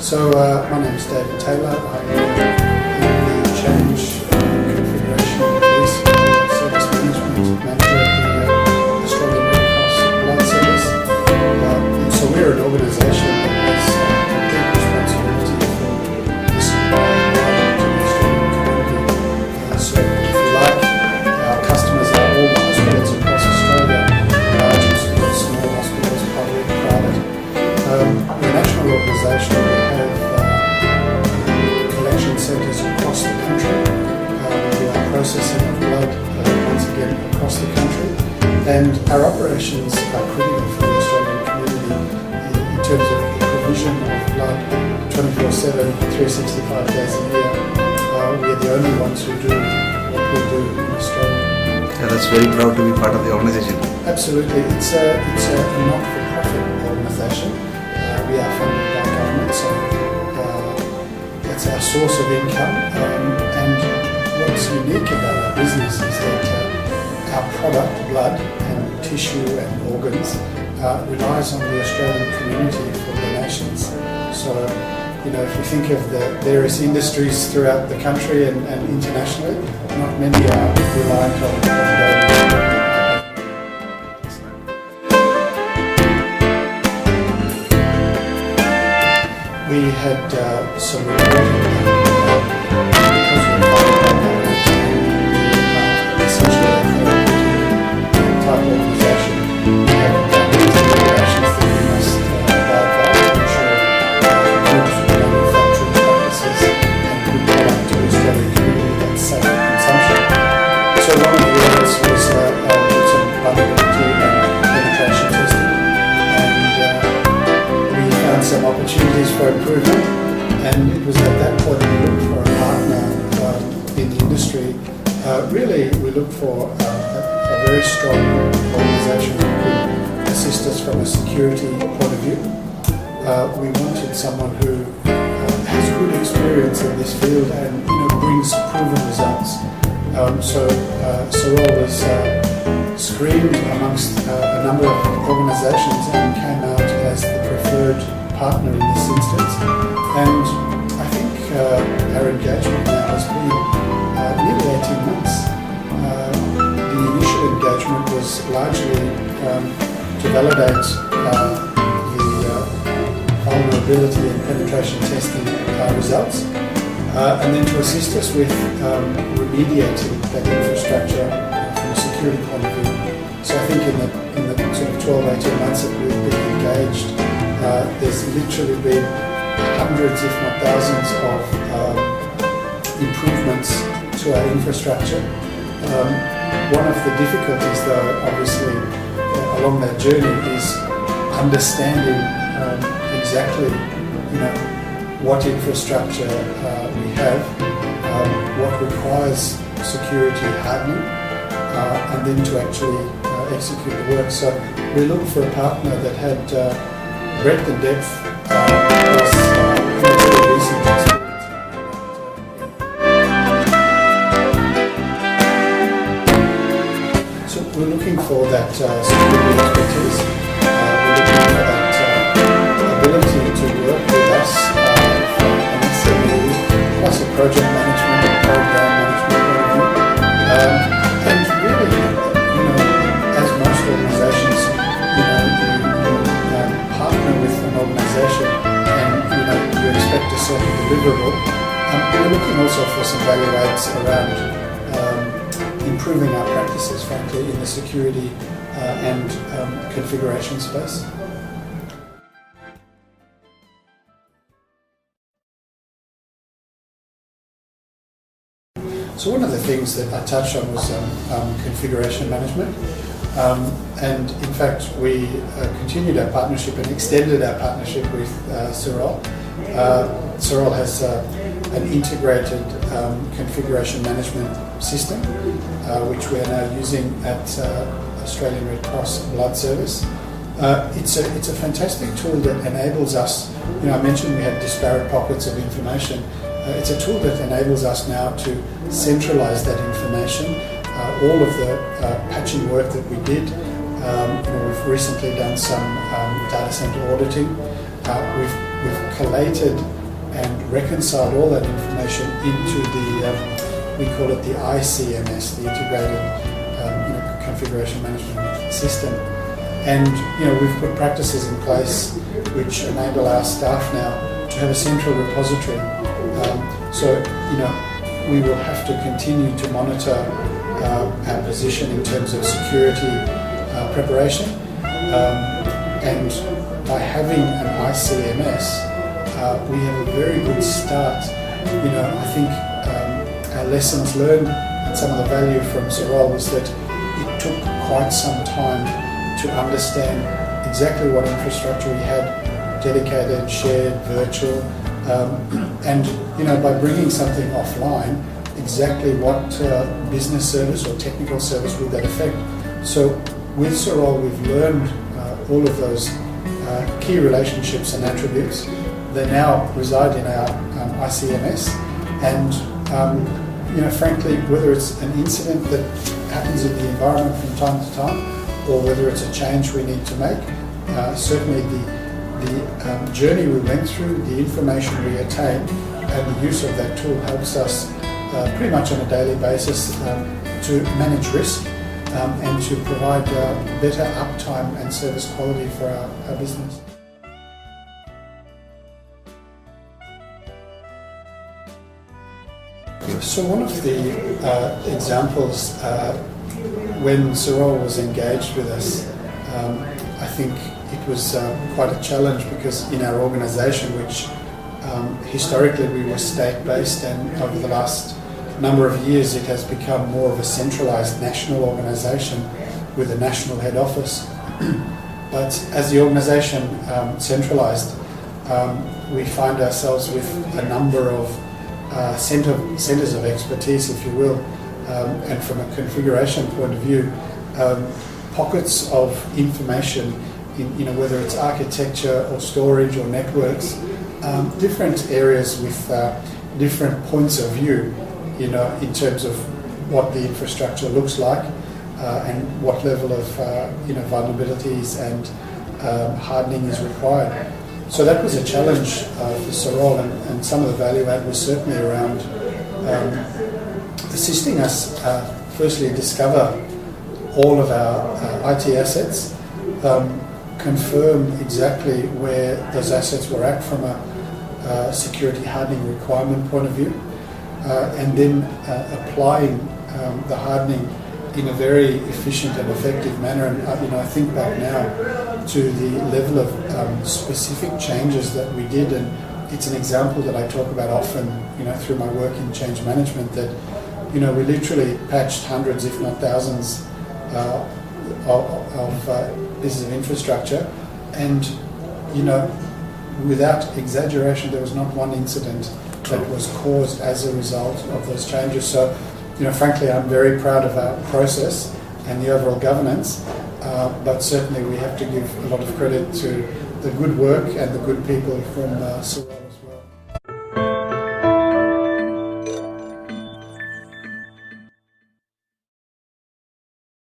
My name is David Taylor. I am the Change Configuration and Release Service Management Manager at the Australian Red Cross Blood Service. And so we're an organisation that has complete responsibility for the supply of blood to the Australian community. So if you like, our customers are all the hospitals across Australia, large hospitals, small hospitals, public, private. We're a national organisation. Centres across the country. We do our processing of blood once again across the country, and our operations are critical for the Australian community in terms of the provision of blood 24/7, 365 days a year. We are the only ones who do what we do in Australia. Yeah, that's very proud to be part of the organisation. Absolutely, it's a not-for-profit organisation. We are funded by government, so it's our source of income, and what's unique about our business is that our product, blood and tissue and organs, relies on the Australian community for donations. So, if you think of the various industries throughout the country and internationally, not many are reliant on donors. We had some reporting because we're essentially a therapeutic type organisation. We have regulations that we must abide by to ensure good manufacturing practices and good product to the Australian community that's safe for consumption. So one of the areas was some vulnerability and penetration testing, and we found some opportunities for improvement, and it was at that point we looked for a partner in the industry. Really, we looked for a very strong organisation who could assist us from a security point of view. We wanted someone who has good experience in this field and brings proven results. Sorol was screened amongst a number of organisations and came out as the preferred partner in this instance, and I think our engagement now has been nearly 18 months. The initial engagement was largely to validate the vulnerability and penetration testing results, and then to assist us with remediating that infrastructure from a security point of view. So I think in the sort of 12-18 months that we've been engaged, there's literally been hundreds, if not thousands, of improvements to our infrastructure. One of the difficulties, though, obviously, along that journey is understanding exactly, what infrastructure we have, what requires security hardening, and then to actually execute the work. So we looked for a partner that had breadth and depth across very recent experience. So we're looking for that security expertise. We're looking for that ability to work with us from an SME plus a project management and program management point of view. And really, as most organisations, partner with an organisation and you expect a certain deliverable. We're looking also for some value adds around improving our practices, frankly, in the security and configuration space. So one of the things that I touched on was configuration management. And in fact, we continued our partnership and extended our partnership with Sorol. Sorol has an integrated configuration management system, which we are now using at Australian Red Cross Blood Service. It's a fantastic tool that enables us, I mentioned we had disparate pockets of information. It's a tool that enables us now to centralise that information. All of the patching work that we did, we've recently done some data centre auditing. We've we've collated and reconciled all that information into the, we call it the ICMS, the Integrated Configuration Management System. And we've put practices in place which enable our staff now to have a central repository. So we will have to continue to monitor our position in terms of security preparation. And by having an ICMS, we have a very good start. I think our lessons learned and some of the value from Sorol was that it took quite some time to understand exactly what infrastructure we had, dedicated, shared, virtual, and by bringing something offline, exactly what business service or technical service would that affect. So with Sorol, we've learned all of those key relationships and attributes. They now reside in our ICMS, and frankly, whether it's an incident that happens in the environment from time to time, or whether it's a change we need to make, certainly the journey we went through, the information we attained, and the use of that tool helps us pretty much on a daily basis to manage risk and to provide better uptime and service quality for our business. So one of the examples when Sorol was engaged with us, I think it was quite a challenge because in our organisation, which historically we were state-based, and over the last number of years it has become more of a centralised national organisation with a national head office. But as the organisation centralised, we find ourselves with a number of centres of expertise, if you will, and from a configuration point of view, pockets of information in whether it's architecture or storage or networks, different areas with different points of view, in terms of what the infrastructure looks like and what level of vulnerabilities and hardening is required. So that was a challenge for Sorol, and some of the value add was certainly around assisting us firstly discover all of our IT assets, confirm exactly where those assets were at from a security hardening requirement point of view, and then applying the hardening in a very efficient and effective manner. And I think back now to the level of specific changes that we did, and it's an example that I talk about often, through my work in change management, that we literally patched hundreds, if not thousands, of pieces of infrastructure, and without exaggeration, there was not one incident that was caused as a result of those changes. So, frankly, I'm very proud of our process and the overall governance, but certainly we have to give a lot of credit to the good work and the good people from Sorol.